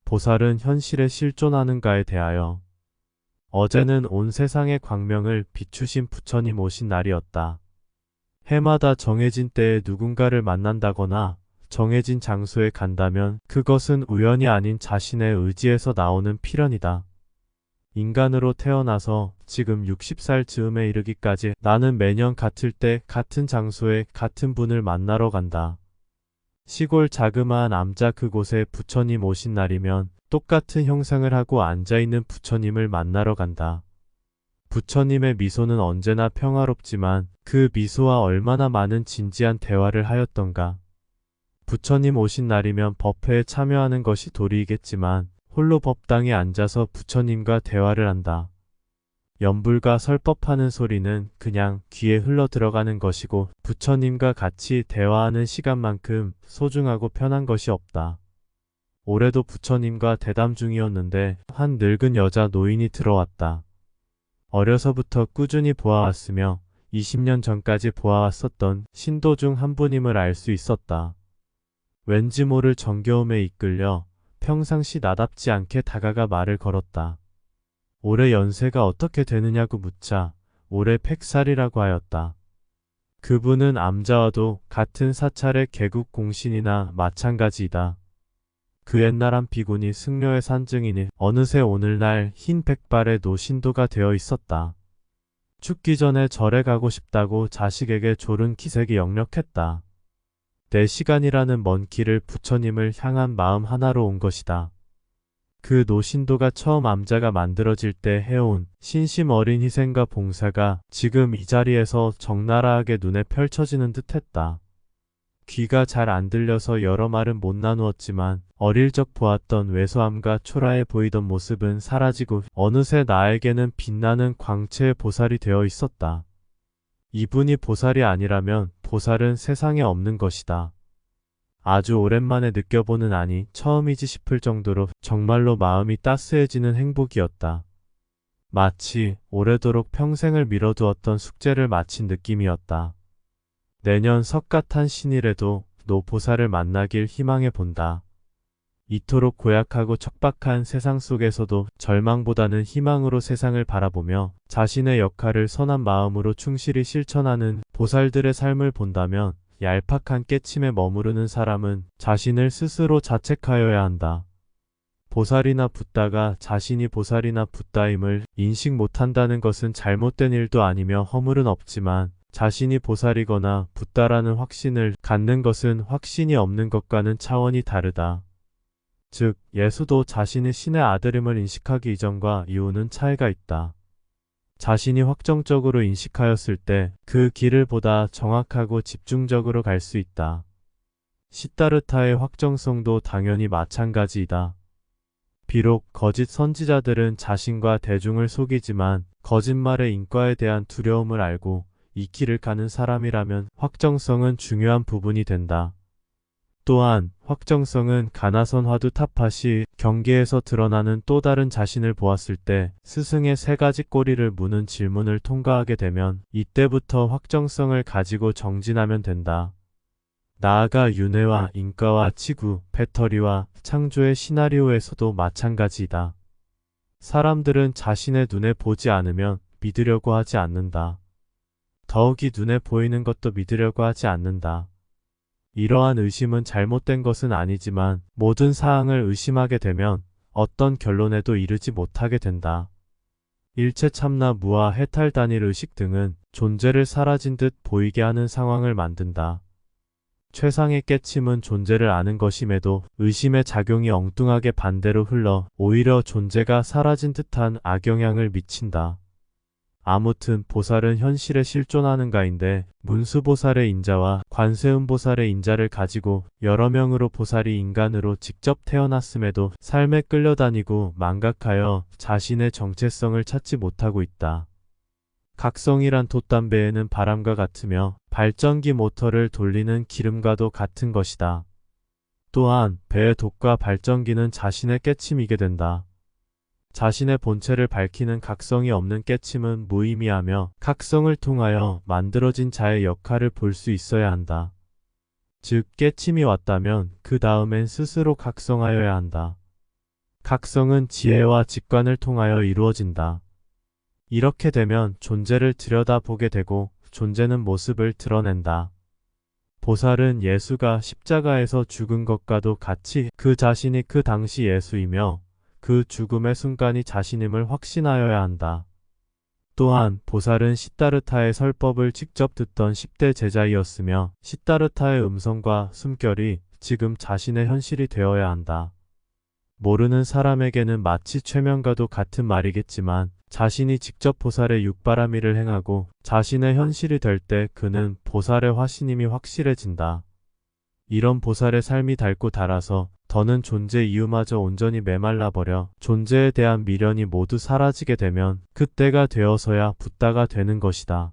보살은 현실에 실존하는가에 대하여. 어제는 온 세상의 광명을 비추신 부처님 오신 날이었다. 해마다 정해진 때에 누군가를 만난다거나 정해진 장소에 간다면 그것은 우연이 아닌 자신의 의지에서 나오는 필연이다. 인간으로 태어나서 지금 60살 즈음에 이르기까지 나는 매년 같을 때 같은 장소에 같은 분을 만나러 간다. 시골 자그마한 암자 그곳에 부처님 오신 날이면 똑같은 형상을 하고 앉아있는 부처님을 만나러 간다. 부처님의 미소는 언제나 평화롭지만 그 미소와 얼마나 많은 진지한 대화를 하였던가. 부처님 오신 날이면 법회에 참여하는 것이 도리이겠지만 홀로 법당에 앉아서 부처님과 대화를 한다. 연불과 설법하는 소리는 그냥 귀에 흘러 들어가는 것이고 부처님과 같이 대화하는 시간만큼 소중하고 편한 것이 없다. 올해도 부처님과 대담 중이었는데 한 늙은 여자 노인이 들어왔다. 어려서부터 꾸준히 보아왔으며 20년 전까지 보아왔었던 신도 중 한 분임을 알 수 있었다. 왠지 모를 정겨움에 이끌려 평상시 나답지 않게 다가가 말을 걸었다. 올해 연세가 어떻게 되느냐고 묻자 올해 100살이라고 하였다. 그분은 암자와도 같은 사찰의 개국 공신이나 마찬가지이다. 그 옛날한 비구니 승려의 산증인이 어느새 오늘날 흰 백발의 노신도가 되어 있었다. 죽기 전에 절에 가고 싶다고 자식에게 졸은 기색이 역력했다. 내 시간이라는 먼 길을 부처님을 향한 마음 하나로 온 것이다. 그 노신도가 처음 암자가 만들어질 때 해온 신심 어린 희생과 봉사가 지금 이 자리에서 적나라하게 눈에 펼쳐지는 듯했다. 귀가 잘 안 들려서 여러 말은 못 나누었지만 어릴 적 보았던 왜소함과 초라해 보이던 모습은 사라지고 어느새 나에게는 빛나는 광채의 보살이 되어 있었다. 이분이 보살이 아니라면 보살은 세상에 없는 것이다. 아주 오랜만에 느껴보는 아니 처음이지 싶을 정도로 정말로 마음이 따스해지는 행복이었다. 마치 오래도록 평생을 미뤄두었던 숙제를 마친 느낌이었다. 내년 석가탄 신일에도 노보살을 만나길 희망해 본다. 이토록 고약하고 척박한 세상 속에서도 절망보다는 희망으로 세상을 바라보며 자신의 역할을 선한 마음으로 충실히 실천하는 보살들의 삶을 본다면 얄팍한 깨침에 머무르는 사람은 자신을 스스로 자책하여야 한다. 보살이나 붓다가 자신이 보살이나 붓다임을 인식 못한다는 것은 잘못된 일도 아니며 허물은 없지만 자신이 보살이거나 붓다라는 확신을 갖는 것은 확신이 없는 것과는 차원이 다르다. 즉, 예수도 자신이 신의 아들임을 인식하기 이전과 이후는 차이가 있다. 자신이 확정적으로 인식하였을 때 그 길을 보다 정확하고 집중적으로 갈 수 있다. 시타르타의 확정성도 당연히 마찬가지이다. 비록 거짓 선지자들은 자신과 대중을 속이지만 거짓말의 인과에 대한 두려움을 알고 이 길을 가는 사람이라면 확정성은 중요한 부분이 된다. 또한 확정성은 가나선 화두 타파시 경계에서 드러나는 또 다른 자신을 보았을 때 스승의 세 가지 꼬리를 무는 질문을 통과하게 되면 이때부터 확정성을 가지고 정진하면 된다. 나아가 윤회와 인과와 치구, 배터리와 창조의 시나리오에서도 마찬가지이다. 사람들은 자신의 눈에 보지 않으면 믿으려고 하지 않는다. 더욱이 눈에 보이는 것도 믿으려고 하지 않는다. 이러한 의심은 잘못된 것은 아니지만 모든 사항을 의심하게 되면 어떤 결론에도 이르지 못하게 된다. 일체 참나 무아 해탈 단일 의식 등은 존재를 사라진 듯 보이게 하는 상황을 만든다. 최상의 깨침은 존재를 아는 것임에도 의심의 작용이 엉뚱하게 반대로 흘러 오히려 존재가 사라진 듯한 악영향을 미친다. 아무튼 보살은 현실에 실존하는가인데 문수보살의 인자와 관세음보살의 인자를 가지고 여러 명으로 보살이 인간으로 직접 태어났음에도 삶에 끌려다니고 망각하여 자신의 정체성을 찾지 못하고 있다. 각성이란 돛담배에는 바람과 같으며 발전기 모터를 돌리는 기름과도 같은 것이다. 또한 배의 돛과 발전기는 자신의 깨침이게 된다. 자신의 본체를 밝히는 각성이 없는 깨침은 무의미하며 각성을 통하여 만들어진 자의 역할을 볼 수 있어야 한다. 즉 깨침이 왔다면 그 다음엔 스스로 각성하여야 한다. 각성은 지혜와 직관을 통하여 이루어진다. 이렇게 되면 존재를 들여다보게 되고 존재는 모습을 드러낸다. 보살은 예수가 십자가에서 죽은 것과도 같이 그 자신이 그 당시 예수이며 그 죽음의 순간이 자신임을 확신하여야 한다. 또한 보살은 시다르타의 설법을 직접 듣던 10대 제자이었으며 시다르타의 음성과 숨결이 지금 자신의 현실이 되어야 한다. 모르는 사람에게는 마치 최면과도 같은 말이겠지만 자신이 직접 보살의 육바라밀을 행하고 자신의 현실이 될 때 그는 보살의 화신임이 확실해진다. 이런 보살의 삶이 닳고 닳아서 더는 존재 이유마저 온전히 메말라버려 존재에 대한 미련이 모두 사라지게 되면 그때가 되어서야 붓다가 되는 것이다.